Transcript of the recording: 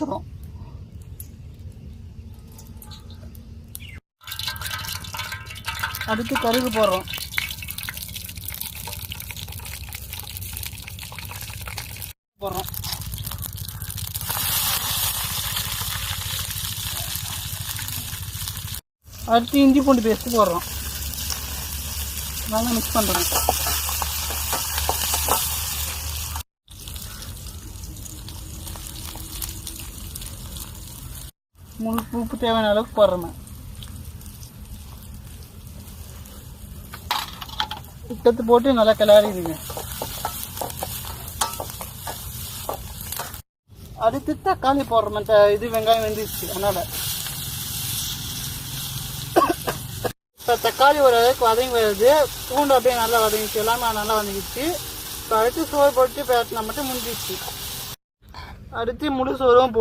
ஊற்றுறோம். அடுத்து கடுகு போடுறோம். அடுத்து இஞ்சி பூண்டு பேஸ்ட்டு போடுறோம். நல்லா மிக்ஸ் பண்ணுறோம். உப்பு தேவையான அளவுக்கு போடுறோம். உப்பத்து போட்டு நல்லா கிளறிடுங்க. அடுத்து தக்காளி போடுறோம். இது வெங்காயம் வெந்துச்சு, அதனால் இப்போ தக்காளி ஓரளவுக்கு வதங்கி வருது. பூண்டு அப்படியே நல்லா வதங்கிச்சு, எல்லாமே நல்லா வதங்கிச்சு. இப்போ அடுத்து சோறு போட்டு பேட்டினா மட்டும் முடிஞ்சிச்சு. அடுத்து முழு சோறும் போட்டு